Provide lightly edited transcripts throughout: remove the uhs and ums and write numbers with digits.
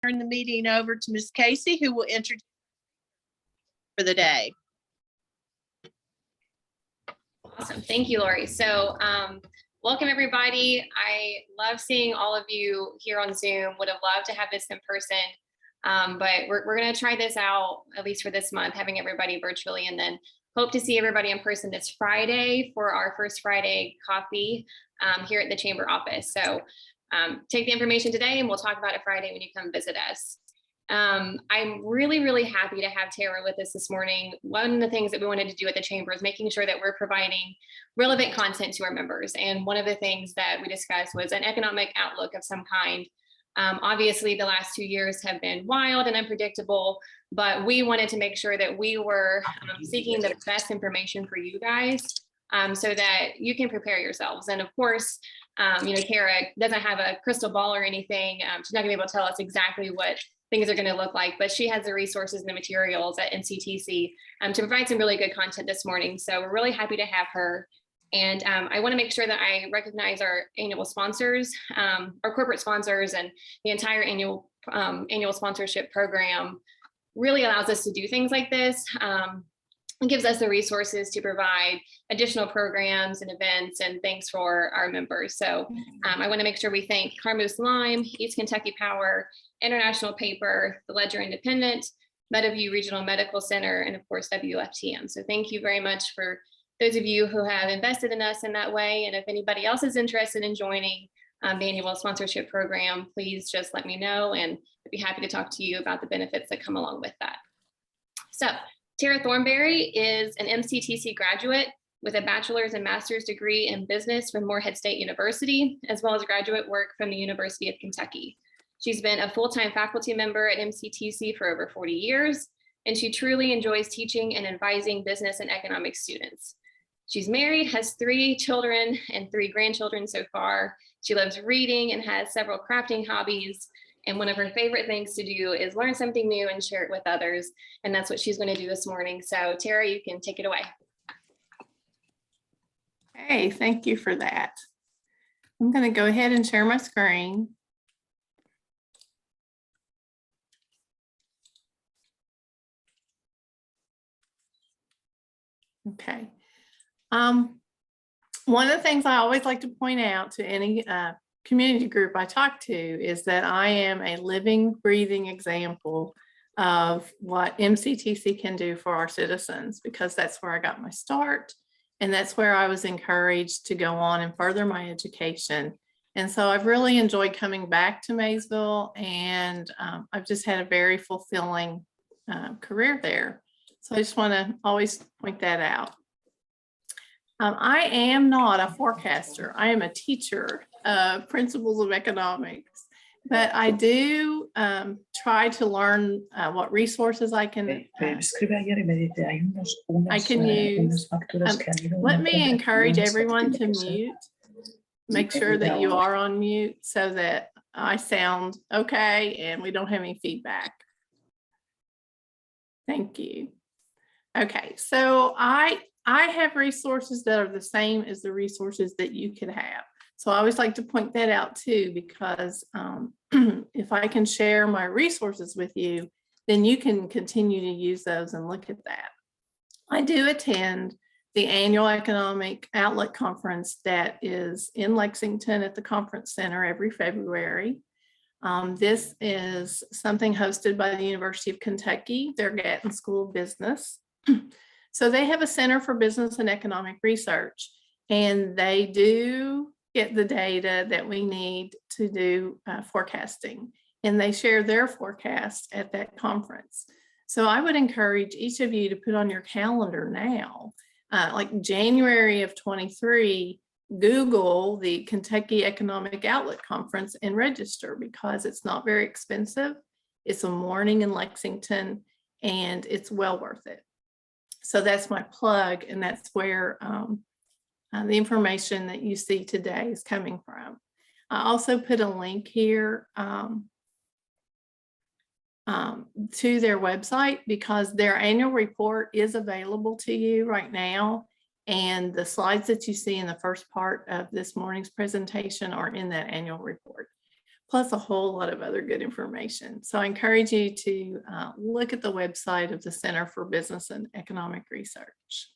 turn the meeting over to Ms. Casey, who will introduce for the day. Awesome. Thank you, Lori. So welcome, everybody. I love seeing all of you here on Zoom. Would have loved to have this in person, but we're going to try this out, at least for this month, having everybody virtually, and then hope to see everybody in person this Friday for our first Friday coffee here at the Chamber office. So take the information today and we'll talk about it Friday when you come visit us. I'm really, really happy to have Tara with us this morning. One of the things that we wanted to do at the Chamber is making sure that we're providing relevant content to our members. And one of the things that we discussed was an economic outlook of some kind. Obviously, the last 2 years have been wild and unpredictable, but we wanted to make sure that we were seeking the best information for you guys so that you can prepare yourselves. And of course, Tara doesn't have a crystal ball or anything. She's not gonna be able to tell us exactly what things are going to look like, but she has the resources and the materials at MCTC to provide some really good content this morning. So we're really happy to have her. And I want to make sure that I recognize our annual sponsors, our corporate sponsors, and the entire annual sponsorship program really allows us to do things like this. It gives us the resources to provide additional programs and events and things for our members. So I want to make sure we thank Carmouth Lime, East Kentucky Power, International Paper, the Ledger Independent, Meadowview Regional Medical Center, and of course, WFTM. So thank you very much for those of you who have invested in us in that way. And if anybody else is interested in joining the annual sponsorship program, please just let me know and I'd be happy to talk to you about the benefits that come along with that. So Tara Thornberry is an MCTC graduate with a bachelor's and master's degree in business from Morehead State University, as well as graduate work from the University of Kentucky. She's been a full-time faculty member at MCTC for over 40 years, and she truly enjoys teaching and advising business and economics students. She's married, has 3 children and 3 grandchildren so far. She loves reading and has several crafting hobbies. And one of her favorite things to do is learn something new and share it with others. And that's what she's going to do this morning. So Tara, you can take it away. Hey, thank you for that. I'm going to go ahead and share my screen. Okay. One of the things I always like to point out to any community group I talk to is that I am a living, breathing example of what MCTC can do for our citizens, because that's where I got my start. And that's where I was encouraged to go on and further my education. And so I've really enjoyed coming back to Maysville, and I've just had a very fulfilling career there. So I just want to always point that out. I am not a forecaster. I am a teacher of principles of economics, but I do try to learn what resources I can use. Let me encourage everyone to mute. Make sure that you are on mute so that I sound okay and we don't have any feedback. Thank you. Okay, so I have resources that are the same as the resources that you could have. So I always like to point that out too, because if I can share my resources with you, then you can continue to use those and look at that. I do attend the annual Economic Outlook Conference that is in Lexington at the Conference Center every February. This is something hosted by the University of Kentucky, their Gatton School of Business. So they have a Center for Business and Economic Research, and they do get the data that we need to do forecasting, and they share their forecast at that conference. So I would encourage each of you to put on your calendar now, like January of 23, Google the Kentucky Economic Outlook Conference and register, because it's not very expensive. It's a morning in Lexington and it's well worth it. So that's my plug, and that's where the information that you see today is coming from. I also put a link here to their website, because their annual report is available to you right now. And the slides that you see in the first part of this morning's presentation are in that annual report. plus a whole lot of other good information. So I encourage you to look at the website of the Center for Business and Economic Research.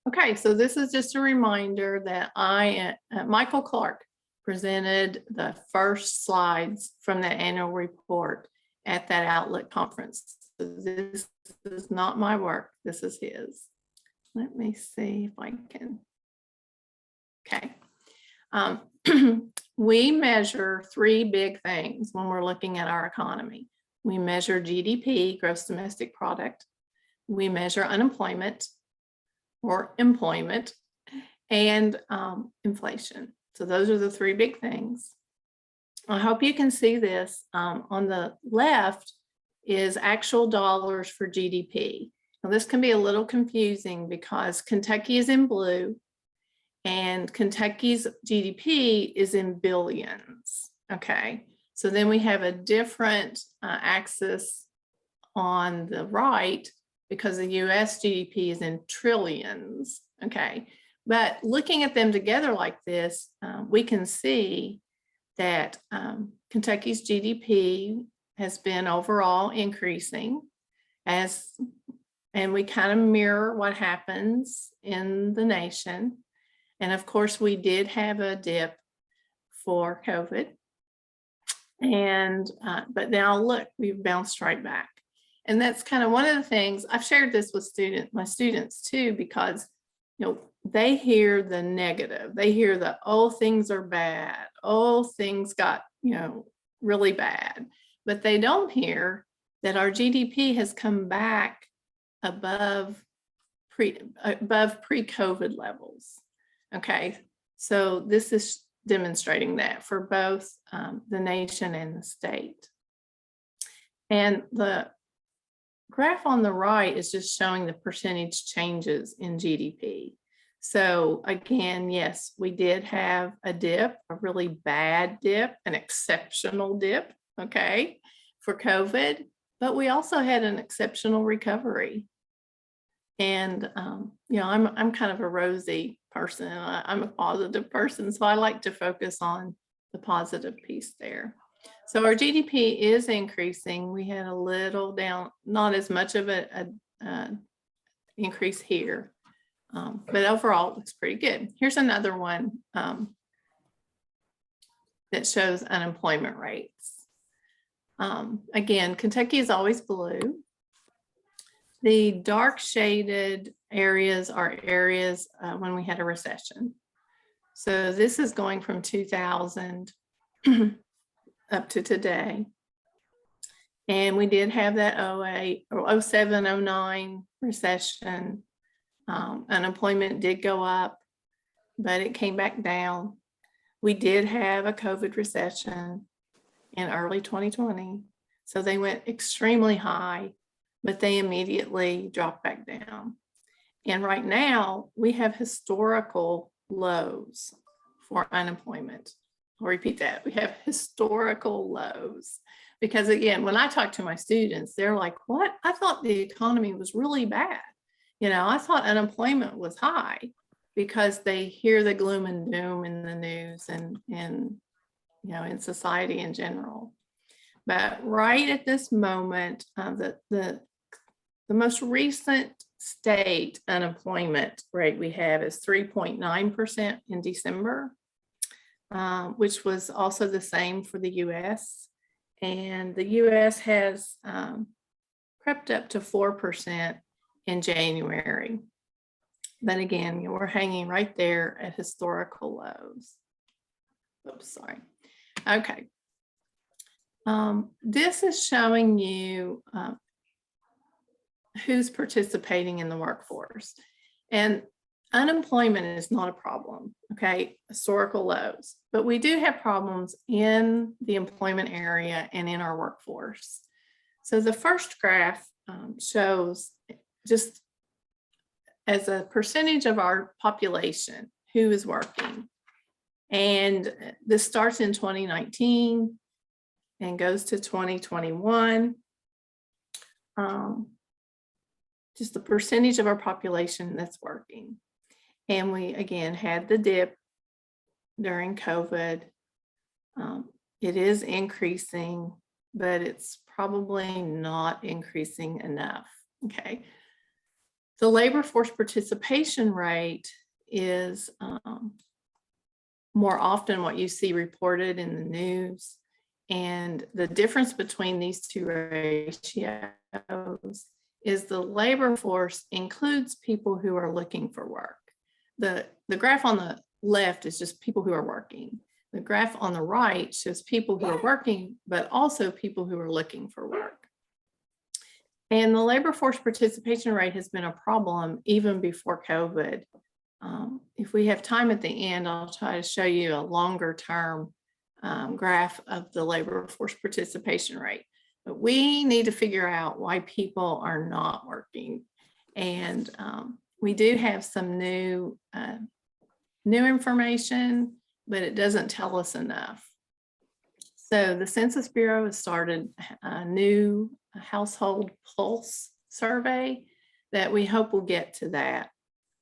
Okay, so this is just a reminder that Michael Clark presented the first slides from the annual report at that Outlook conference. So this is not my work, this is his. Let me see if I can. Okay. We measure three big things when we're looking at our economy. We measure GDP, gross domestic product. We measure unemployment or employment, and inflation. So those are the three big things. I hope you can see this. On the left is actual dollars for GDP. Now this can be a little confusing because Kentucky is in blue and Kentucky's GDP is in billions. Okay, so then we have a different axis on the right because the US GDP is in trillions. Okay, but looking at them together like this, we can see that Kentucky's GDP has been overall increasing and we kind of mirror what happens in the nation. And of course, we did have a dip for COVID. And, but now look, we've bounced right back. And that's kind of one of the things I've shared this with my students too, because, you know, they hear the negative. They hear the, oh, things are bad. Oh, things got, you know, really bad. But they don't hear that our GDP has come back above pre-COVID levels. Okay, so this is demonstrating that for both the nation and the state. And the graph on the right is just showing the percentage changes in GDP. So again, yes, we did have a dip, a really bad dip, an exceptional dip, okay, for COVID, but we also had an exceptional recovery. And, you know, I'm kind of a rosy person. I'm a positive person, so I like to focus on the positive piece there. So our GDP is increasing. We had a little down, not as much of an increase here, but overall it looks pretty good. Here's another one that shows unemployment rates. Again, Kentucky is always blue. The dark shaded areas are areas when we had a recession. So this is going from 2000 up to today. And we did have that 08 or 07, 09 recession. Unemployment did go up, but it came back down. We did have a COVID recession in early 2020. So they went extremely high, but they immediately dropped back down. And right now we have historical lows for unemployment. I'll repeat that. We have historical lows because again, when I talk to my students, they're like, what? I thought the economy was really bad. You know, I thought unemployment was high because they hear the gloom and doom in the news and you know, in society in general. But right at this moment, the most recent state unemployment rate we have is 3.9% in December, which was also the same for the US. And the US has crept up to 4% in January. But again, we're hanging right there at historical lows. Oops, sorry. Okay. This is showing you who's participating in the workforce. And unemployment is not a problem, okay? Historical lows. But we do have problems in the employment area and in our workforce. So the first graph shows just as a percentage of our population who is working. And this starts in 2019 and goes to 2021. Just the percentage of our population that's working. And we, again, had the dip during COVID. it is increasing, but it's probably not increasing enough. Okay. The labor force participation rate is more often what you see reported in the news. And the difference between these two ratios is the labor force includes people who are looking for work. The graph on the left is just people who are working. The graph on the right shows people who are working, but also people who are looking for work. And the labor force participation rate has been a problem even before COVID. If we have time at the end, I'll try to show you a longer term graph of the labor force participation rate. But we need to figure out why people are not working. And we do have some new information, but it doesn't tell us enough. So the Census Bureau has started a new household pulse survey that we hope will get to that.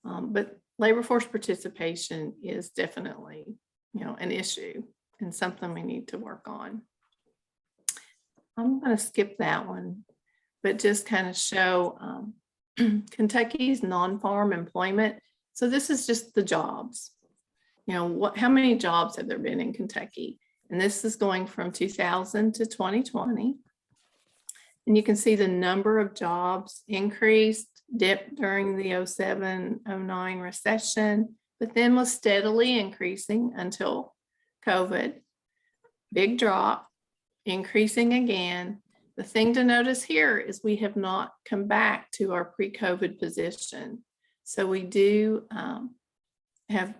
But labor force participation is definitely, an issue and something we need to work on. I'm going to skip that one, but just kind of show Kentucky's non-farm employment. So this is just the jobs. How many jobs have there been in Kentucky? And this is going from 2000 to 2020. And you can see the number of jobs increased, dipped during the 07-09 recession, but then was steadily increasing until COVID. Big drop, increasing again. The thing to notice here is we have not come back to our pre-COVID position. So we do have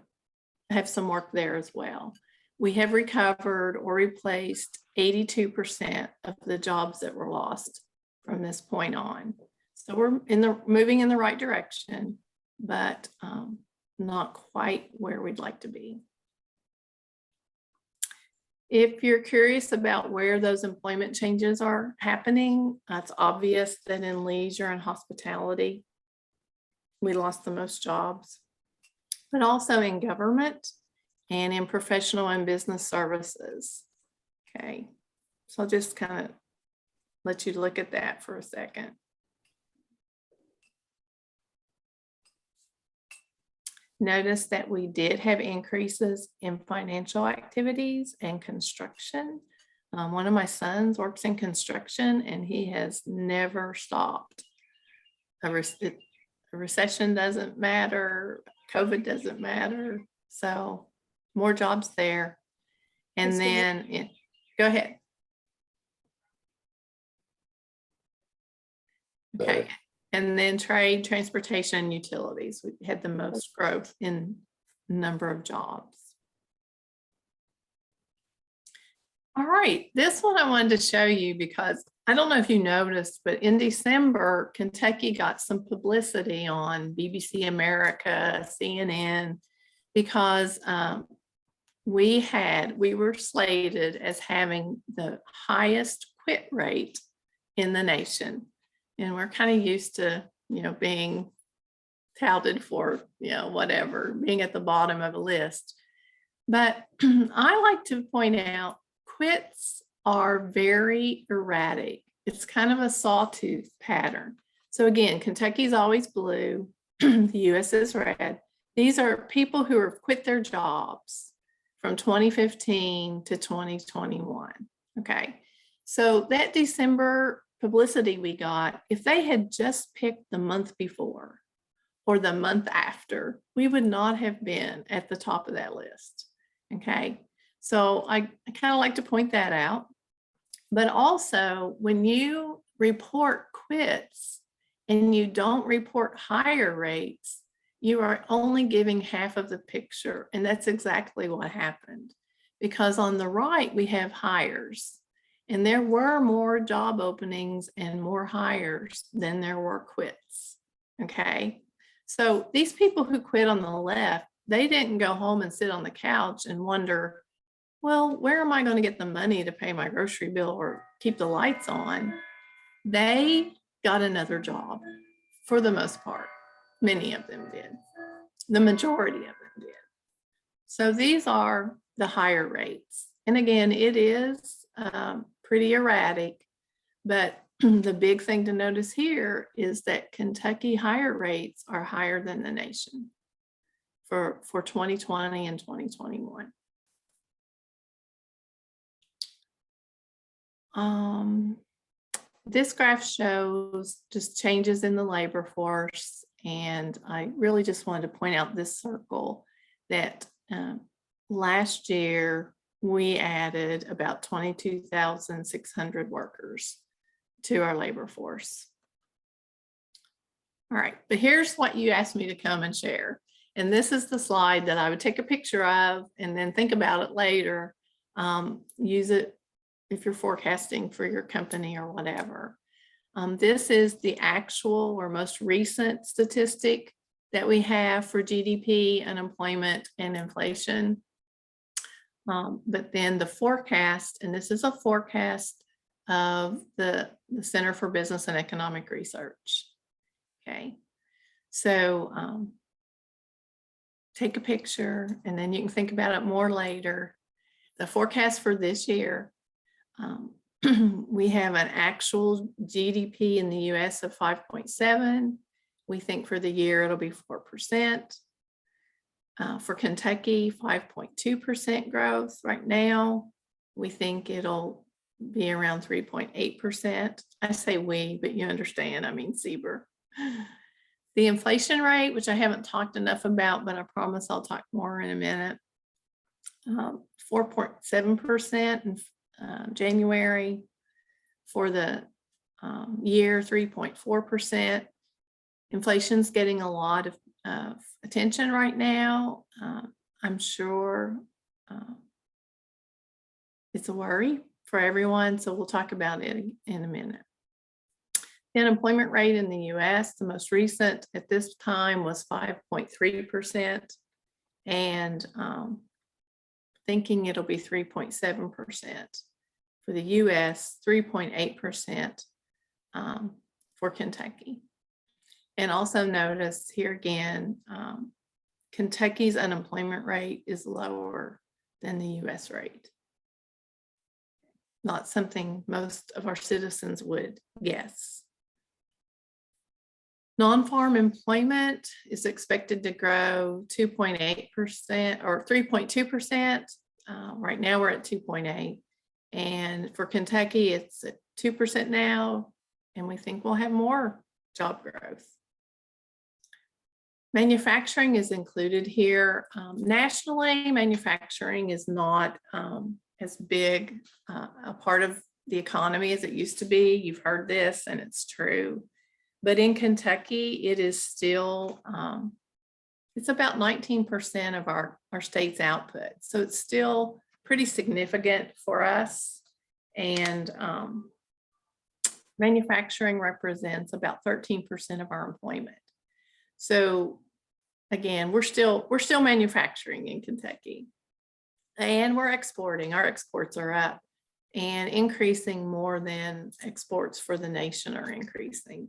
some work there as well. We have recovered or replaced 82% of the jobs that were lost from this point on. So we're moving in the right direction, but not quite where we'd like to be. If you're curious about where those employment changes are happening, it's obvious that in leisure and hospitality, we lost the most jobs, but also in government and in professional and business services. Okay, so I'll just kind of let you look at that for a second. Notice that we did have increases in financial activities and construction. One of my sons works in construction and he has never stopped. A recession doesn't matter, COVID doesn't matter. So more jobs there. And then, go ahead. Okay. And then trade, transportation, and utilities. We had the most growth in number of jobs. All right, this one I wanted to show you because I don't know if you noticed, but in December, Kentucky got some publicity on BBC America, CNN, because we were slated as having the highest quit rate in the nation. And we're kind of used to, being touted for, whatever, being at the bottom of a list. But I like to point out quits are very erratic. It's kind of a sawtooth pattern. So again, Kentucky's always blue, the US is red. These are people who have quit their jobs from 2015 to 2021. Okay, so that December publicity we got, if they had just picked the month before or the month after, we would not have been at the top of that list. Okay, so I kind of like to point that out. But also, when you report quits and you don't report higher rates, you are only giving half of the picture. And that's exactly what happened. Because on the right, we have hires. And there were more job openings and more hires than there were quits. Okay. So these people who quit on the left, they didn't go home and sit on the couch and wonder, well, where am I going to get the money to pay my grocery bill or keep the lights on? They got another job for the most part. Many of them did. The majority of them did. So these are the higher rates. And again, it is pretty erratic, but the big thing to notice here is that Kentucky hire rates are higher than the nation for 2020 and 2021. This graph shows just changes in the labor force, and I really just wanted to point out this circle that last year we added about 22,600 workers to our labor force. All right, but here's what you asked me to come and share. And this is the slide that I would take a picture of and then think about it later. Use it if you're forecasting for your company or whatever. This is the actual or most recent statistic that we have for GDP, unemployment, and inflation. But then the forecast, and this is a forecast of the Center for Business and Economic Research. Okay, so take a picture and then you can think about it more later. The forecast for this year, we have an actual GDP in the US of 5.7. We think for the year it'll be 4%. For Kentucky, 5.2% growth right now. We think it'll be around 3.8%. I say we, but you understand, I mean CBER. The inflation rate, which I haven't talked enough about, but I promise I'll talk more in a minute. 4.7% in January. For the year, 3.4%. Inflation's getting a lot of attention right now. I'm sure it's a worry for everyone, so we'll talk about it in a minute. The unemployment rate in the US, the most recent at this time was 5.3%, and thinking it'll be 3.7% for the US, 3.8% for Kentucky. And also notice here again, Kentucky's unemployment rate is lower than the US rate. Not something most of our citizens would guess. Non-farm employment is expected to grow 2.8% or 3.2%. Right now we're at 2.8. And for Kentucky, it's at 2% now, and we think we'll have more job growth. Manufacturing is included here. Nationally, manufacturing is not as big a part of the economy as it used to be. You've heard this, and it's true. But in Kentucky, it is still, it's about 19% of our state's output. So it's still pretty significant for us. And manufacturing represents about 13% of our employment. So again, we're still manufacturing in Kentucky, and we're exporting. Our exports are up and increasing more than exports for the nation are increasing.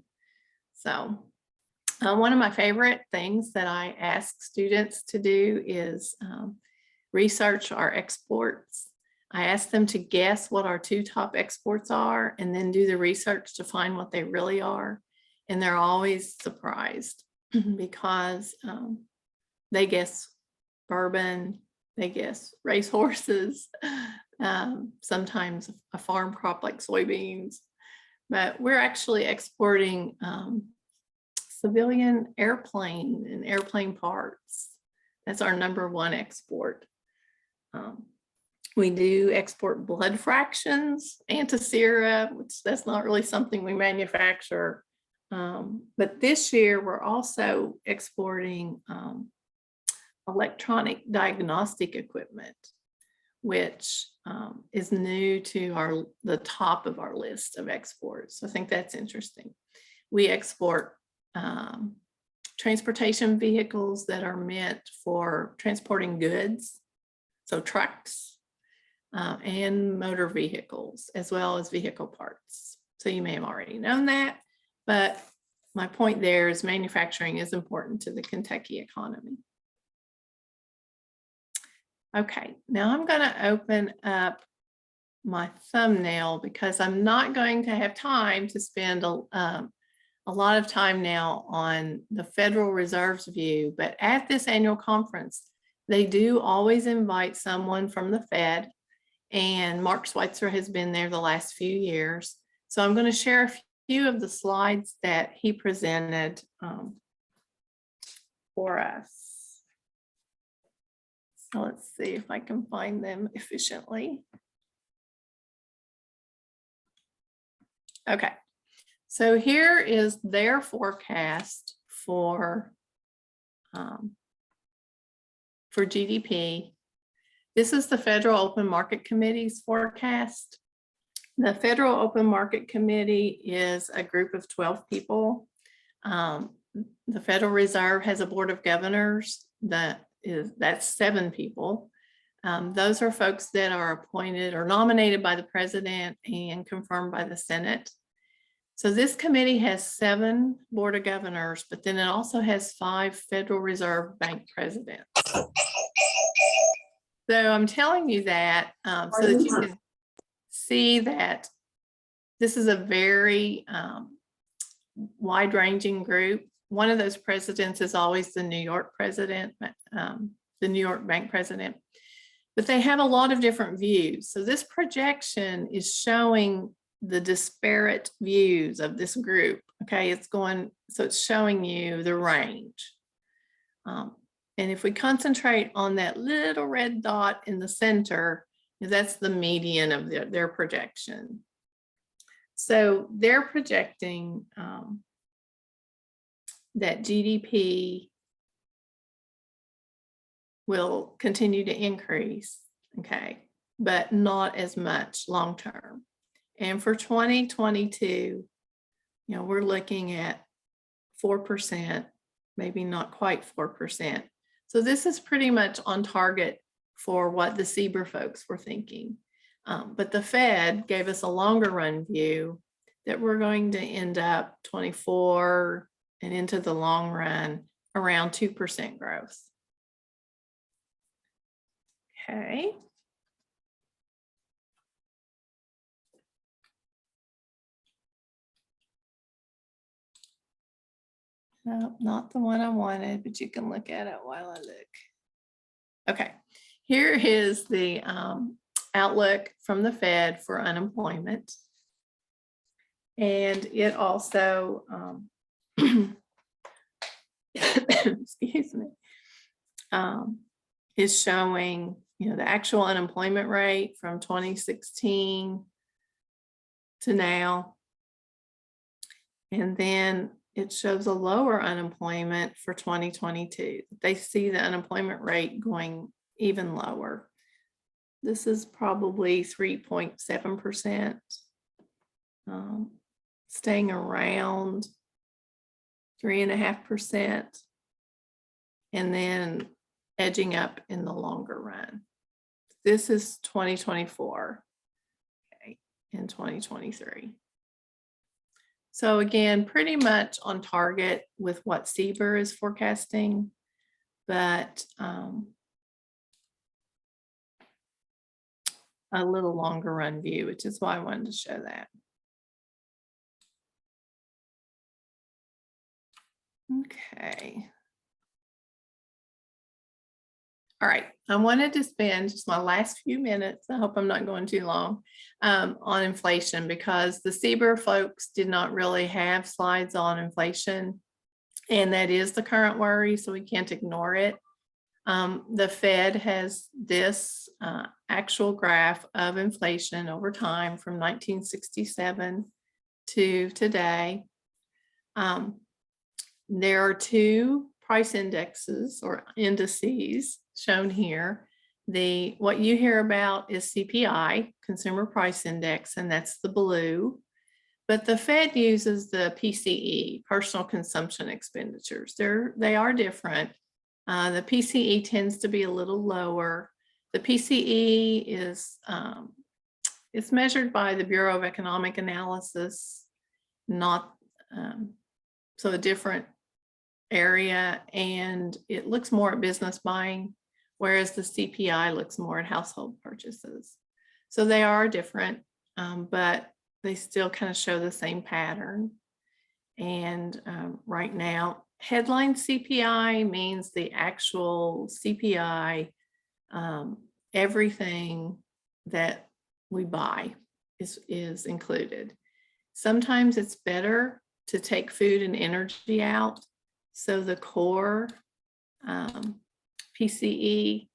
So one of my favorite things that I ask students to do is research our exports. I ask them to guess what our 2 top exports are and then do the research to find what they really are. And they're always surprised because they guess bourbon, they guess racehorses, sometimes a farm crop like soybeans, but we're actually exporting civilian airplane and airplane parts. That's our #1 export. We do export blood fractions, antisera, which that's not really something we manufacture. But this year we're also exporting electronic diagnostic equipment, which is new to the top of our list of exports. So I think that's interesting. We export transportation vehicles that are meant for transporting goods, so trucks and motor vehicles, as well as vehicle parts. So you may have already known that, but my point there is manufacturing is important to the Kentucky economy. Okay, now I'm going to open up my thumbnail because I'm not going to have time to spend a lot of time now on the Federal Reserve's view, but at this annual conference, they do always invite someone from the Fed, and Mark Schweitzer has been there the last few years. So I'm going to share a few of the slides that he presented for us. So let's see if I can find them efficiently. Okay, so here is their forecast for GDP. This is the Federal Open Market Committee's forecast. The Federal Open Market Committee is a group of 12 people. The Federal Reserve has a board of governors that's 7 people. Those are folks that are appointed or nominated by the president and confirmed by the Senate. So this committee has 7 board of governors, but then it also has 5 Federal Reserve Bank presidents. So I'm telling you that so that you can see that this is a very wide-ranging group. One of those presidents is always the New York president, the New York Bank president, but they have a lot of different views. So this projection is showing the disparate views of this group. Okay, so it's showing you the range. And if we concentrate on that little red dot in the center, that's the median of their projection. So they're projecting that GDP will continue to increase, okay, but not as much long term. And for 2022, we're looking at 4%, maybe not quite 4%. So this is pretty much on target for what the CBER folks were thinking. But the Fed gave us a longer run view that we're going to end up 24 and into the long run around 2% growth. Okay. No, not the one I wanted, but you can look at it while I look. Okay, here is the outlook from the Fed for unemployment. And it also, excuse me, is showing, the actual unemployment rate from 2016 to now. And then it shows a lower unemployment for 2022. They see the unemployment rate going even lower. This is probably 3.7%, staying around 3.5%, and then edging up in the longer run. This is 2024, okay, and 2023. So again, pretty much on target with what CBER is forecasting, but a little longer run view, which is why I wanted to show that. Okay. All right, I wanted to spend just my last few minutes, I hope I'm not going too long, on inflation, because the CBER folks did not really have slides on inflation, and that is the current worry, so we can't ignore it. The Fed has this actual graph of inflation over time from 1967 to today. There are 2 price indexes or indices shown here. What you hear about is CPI, Consumer Price Index, and that's the blue. But the Fed uses the PCE, Personal Consumption Expenditures. They are different. The PCE tends to be a little lower. The PCE is it's measured by the Bureau of Economic Analysis, not so a different area, and it looks more at business buying, whereas the CPI looks more at household purchases. So they are different, but they still kind of show the same pattern. And right now, headline CPI means the actual CPI, everything that we buy is included. Sometimes it's better to take food and energy out. So the core PCE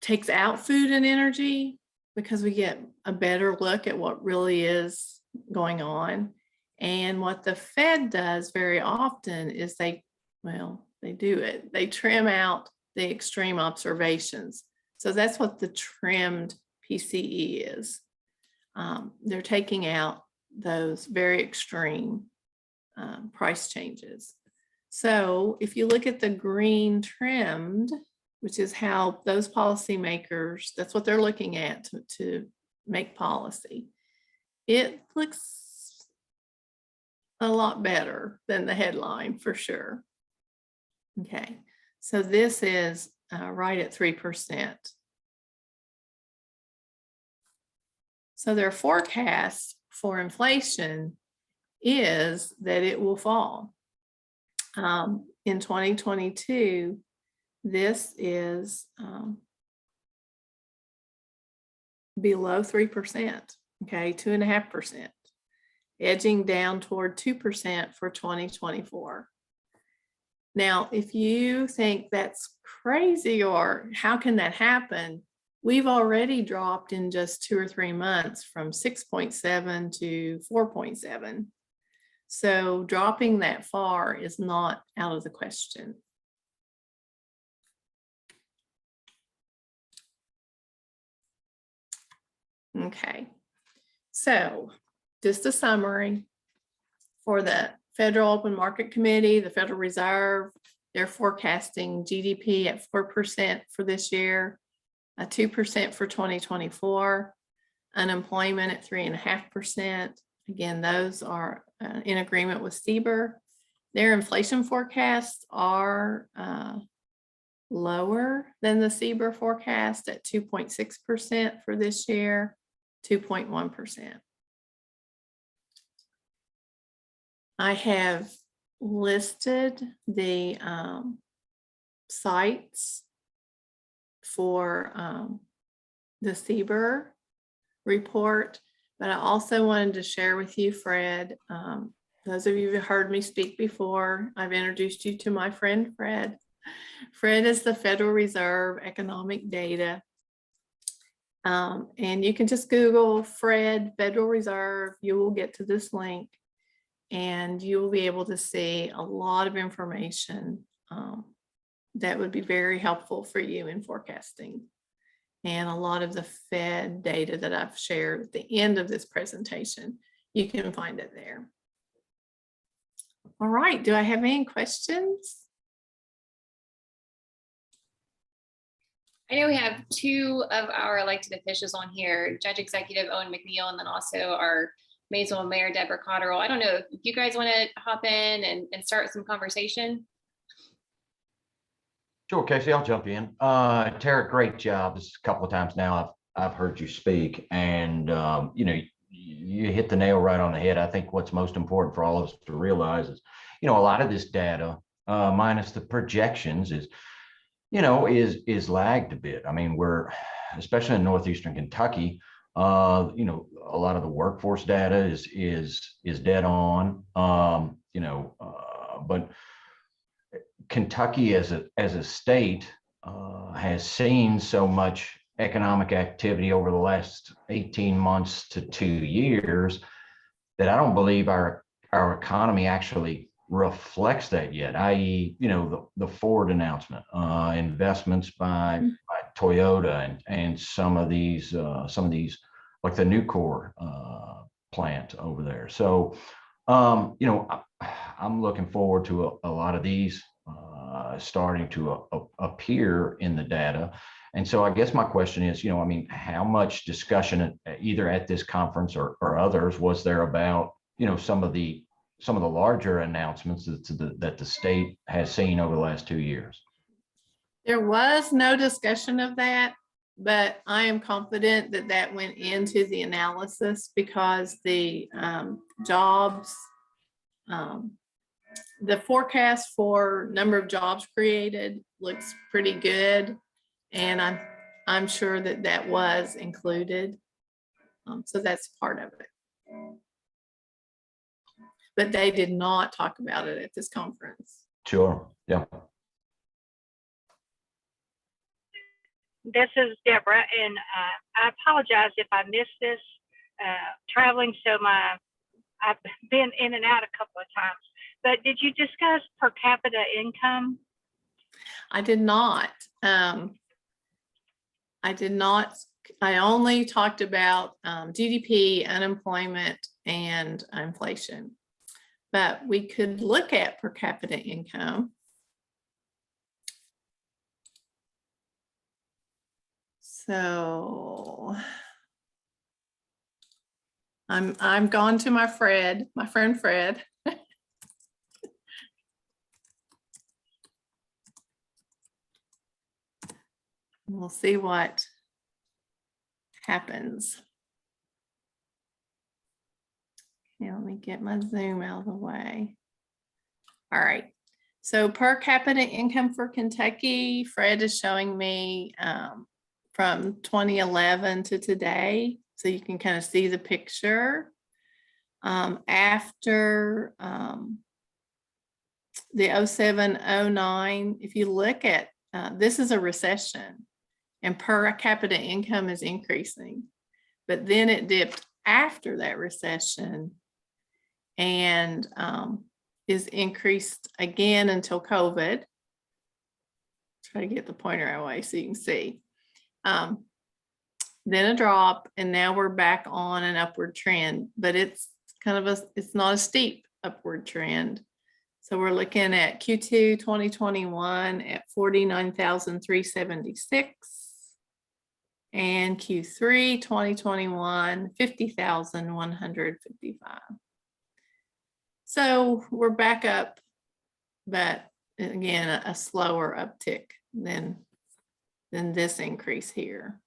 takes out food and energy because we get a better look at what really is going on. And what the Fed does very often is they trim out the extreme observations. So that's what the trimmed PCE is. They're taking out those very extreme price changes. So if you look at the green trimmed, which is how those policymakers, that's what they're looking at to make policy, it looks a lot better than the headline for sure. Okay, so this is right at 3%. So their forecast for inflation is that it will fall. In 2022, this is below 3%, okay, 2.5%, edging down toward 2% for 2024. Now, if you think that's crazy or how can that happen, we've already dropped in just 2 or 3 months from 6.7 to 4.7. So dropping that far is not out of the question. Okay, so just a summary for the Federal Open Market Committee, the Federal Reserve, they're forecasting GDP at 4% for this year, 2% for 2024, unemployment at 3.5%. Again, those are in agreement with SEBR. Their inflation forecasts are lower than the SEBR forecast at 2.6% for this year, 2.1%. I have listed the sites for the SEBR report, but I also wanted to share with you, Fred, those of you who heard me speak before, I've introduced you to my friend, Fred. Fred is the Federal Reserve Economic Data. And you can just Google Fred Federal Reserve, you will get to this link and you will be able to see a lot of information that would be very helpful for you in forecasting. And a lot of the Fed data that I've shared at the end of this presentation, you can find it there. All right, do I have any questions? I know we have 2 of our elected officials on here, Judge Executive Owen McNeil, and then also our Maysville Mayor Deborah Cotterill. I don't know if you guys want to hop in and start some conversation. Sure, Casey, I'll jump in. Tara, great job. This is a couple of times now I've heard you speak, and you know, you hit the nail right on the head. I think what's most important for all of us to realize is, you know, a lot of this data, minus the projections, is lagged a bit. I mean, we're, especially in northeastern Kentucky, you know, a lot of the workforce data is dead on. But Kentucky as a state has seen so much economic activity over the last 18 months to 2 years that I don't believe our economy actually reflects that yet, i.e., you know, the Ford announcement, investments by Toyota and some of these like the Nucor plant over there. So you know, I'm looking forward to a lot of these starting to appear in the data. And so I guess my question is, you know, I mean, how much discussion either at this conference or others was there about, you know, some of the larger announcements that the state has seen over the last 2 years? There was no discussion of that, but I am confident that that went into the analysis because the jobs, the forecast for number of jobs created looks pretty good. And I'm sure that that was included. So that's part of it. But they did not talk about it at this conference. Sure, yeah. This is Deborah, and I apologize if I missed this. Traveling, so I've been in and out a couple of times. But did you discuss per capita income? I did not. I only talked about GDP, unemployment, and inflation. But we could look at per capita income. So I'm gone to my friend Fred. We'll see what happens. Okay, let me get my Zoom out of the way. All right. So per capita income for Kentucky, Fred is showing me from 2011 to today. So you can kind of see the picture. After the 07, 09, if you look at, this is a recession and per capita income is increasing, but then it dipped after that recession and is increased again until COVID. Try to get the pointer away so you can see. Then a drop, and now we're back on an upward trend, but it's kind of it's not a steep upward trend. So we're looking at Q2 2021 at 49,376 and Q3 2021 50,155. So we're back up, but again, a slower uptick than this increase here.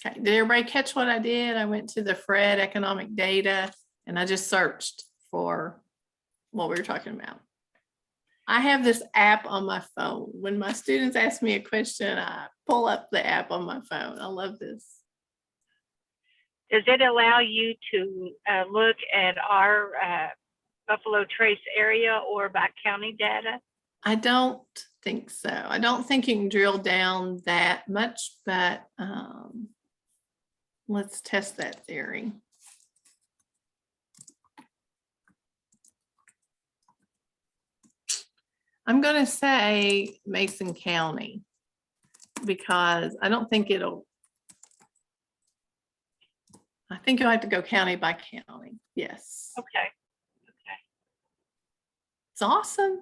Okay, did everybody catch what I did? I went to the Fred economic data and I just searched for what we were talking about. I have this app on my phone. When my students ask me a question, I pull up the app on my phone. I love this. Does it allow you to look at our Buffalo Trace area or by county data? I don't think so. I don't think you can drill down that much, but let's test that theory. I'm going to say Mason County because I don't think it'll, I think you'll have to go county by county. Yes. Okay. Okay. It's awesome.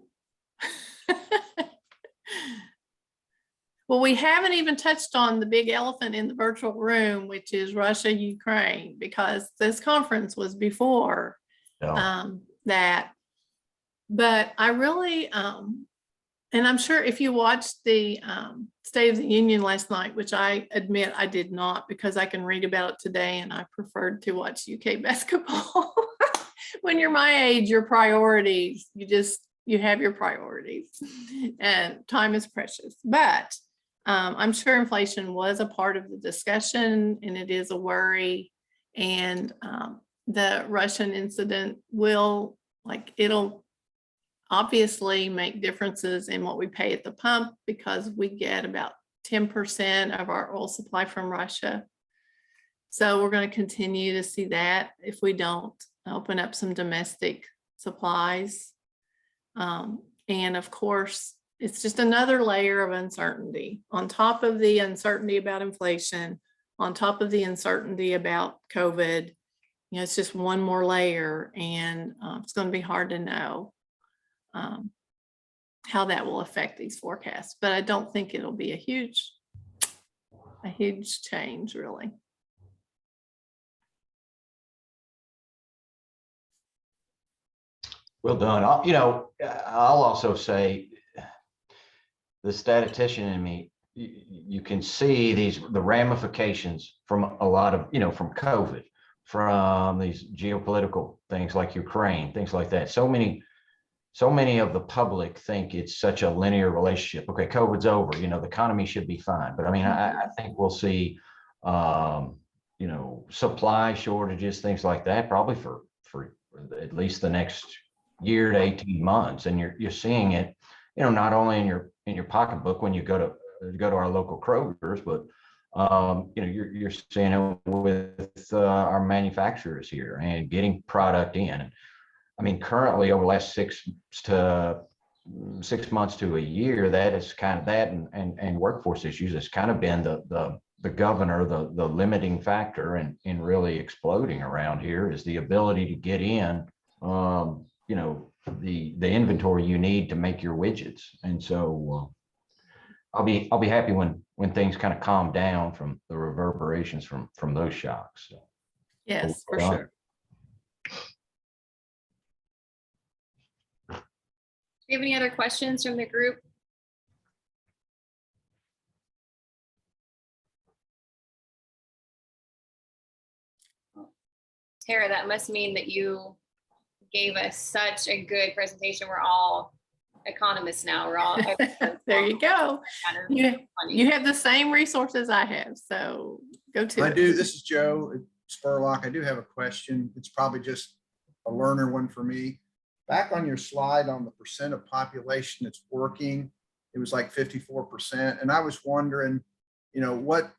Well, we haven't even touched on the big elephant in the virtual room, which is Russia, Ukraine, because this conference was before that. But I really, and I'm sure if you watched the State of the Union last night, which I admit I did not because I can read about it today and I preferred to watch UK basketball. When you're my age, your priorities, you have your priorities and time is precious. But I'm sure inflation was a part of the discussion and it is a worry. And the Russian incident it'll obviously make differences in what we pay at the pump because we get about 10% of our oil supply from Russia. So we're going to continue to see that if we don't open up some domestic supplies. And of course, it's just another layer of uncertainty on top of the uncertainty about inflation, on top of the uncertainty about COVID. You know, it's just one more layer, and it's going to be hard to know how that will affect these forecasts. But I don't think it'll be a huge change, really. Well done. I'll also say the statistician in me, you can see the ramifications from a lot of, from COVID, from these geopolitical things like Ukraine, things like that. So many of the public think it's such a linear relationship. Okay, COVID's over, the economy should be fine. But I mean, I think we'll see, supply shortages, things like that, probably for at least the next year to 18 months. And you're seeing it, not only in your pocketbook when you go to our local Kroger's, but you're seeing it with our manufacturers here and getting product in. I mean, currently over the last 6 months to a year, that is kind of that and workforce issues has kind of been the governor, the limiting factor in really exploding around here is the ability to get in, the inventory you need to make your widgets. And so I'll be happy when things kind of calm down from the reverberations from those shocks. So, Yes, for sure. Do you have any other questions from the group? Tara, that must mean that you gave us such a good presentation. We're all economists now. We're all there you go. You have the same resources I have, so go to I it. do. This is Joe at Spurlock. I do have a question. It's probably just a learner one for me. Back on your slide on the percent of population that's working, it was like 54%. And I was wondering, what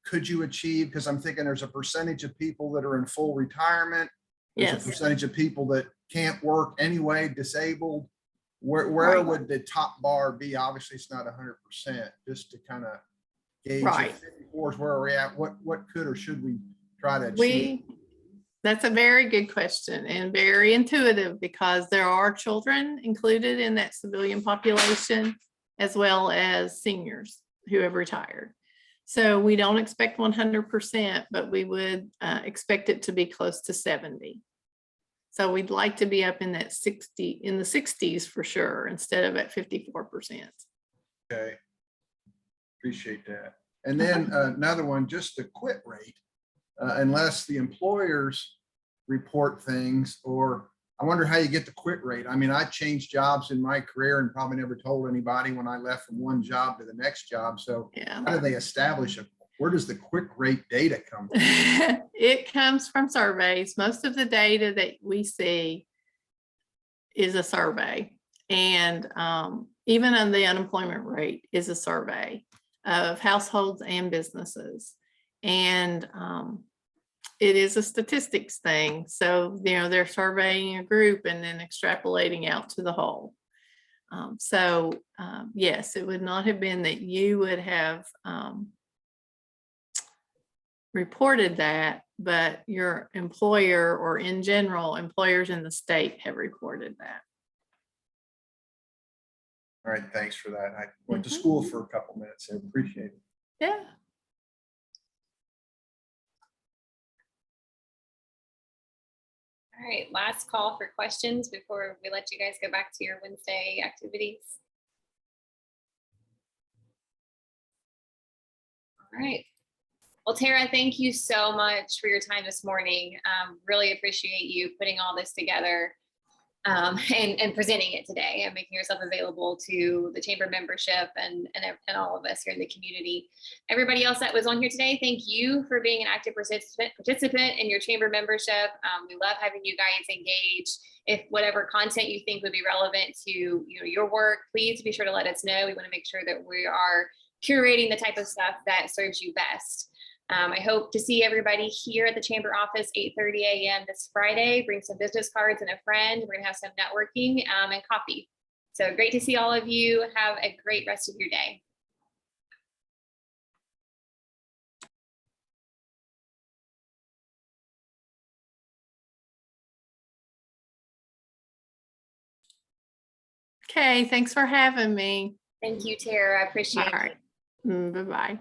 could you achieve? Because I'm thinking there's a percentage of people that are in full retirement. There's Yes. a percentage of people that can't work anyway, disabled. Where Right. would the top bar be? Obviously, it's not 100%, just to kind of gauge Right. if 54 is where we're at. What could or should we try to achieve? That's a very good question and very intuitive because there are children included in that civilian population as well as seniors who have retired. So we don't expect 100%, but we would expect it to be close to 70. So we'd like to be up in that 60s for sure, instead of at 54%. Okay. Appreciate that. And then another one, just the quit rate, unless the employers report things, or I wonder how you get the quit rate. I mean, I changed jobs in my career and probably never told anybody when I left from one job to the next job. So Yeah. how do they establish where does the quit rate data come from? It comes from surveys. Most of the data that we see is a survey. And even on the unemployment rate is a survey of households and businesses. And it is a statistics thing. So, they're surveying a group and then extrapolating out to the whole. Yes, it would not have been that you would have reported that, but your employer, or in general, employers in the state have reported that. All right, thanks for that. I went to school for a couple minutes. I appreciate it. Yeah. All right, last call for questions before we let you guys go back to your Wednesday activities. All right. Well, Tara, thank you so much for your time this morning. Really appreciate you putting all this together and presenting it today and making yourself available to the chamber membership and all of us here in the community. Everybody else that was on here today, thank you for being an active participant in your chamber membership. We love having you guys engage. If whatever content you think would be relevant to your work, please be sure to let us know. We want to make sure that we are curating the type of stuff that serves you best. I hope to see everybody here at the chamber office 8:30 a.m. this Friday. Bring some business cards and a friend. We're gonna have some networking and coffee. So great to see all of you. Have a great rest of your day. Okay, thanks for having me. Thank you, Tara. I appreciate All it. right. Bye-bye.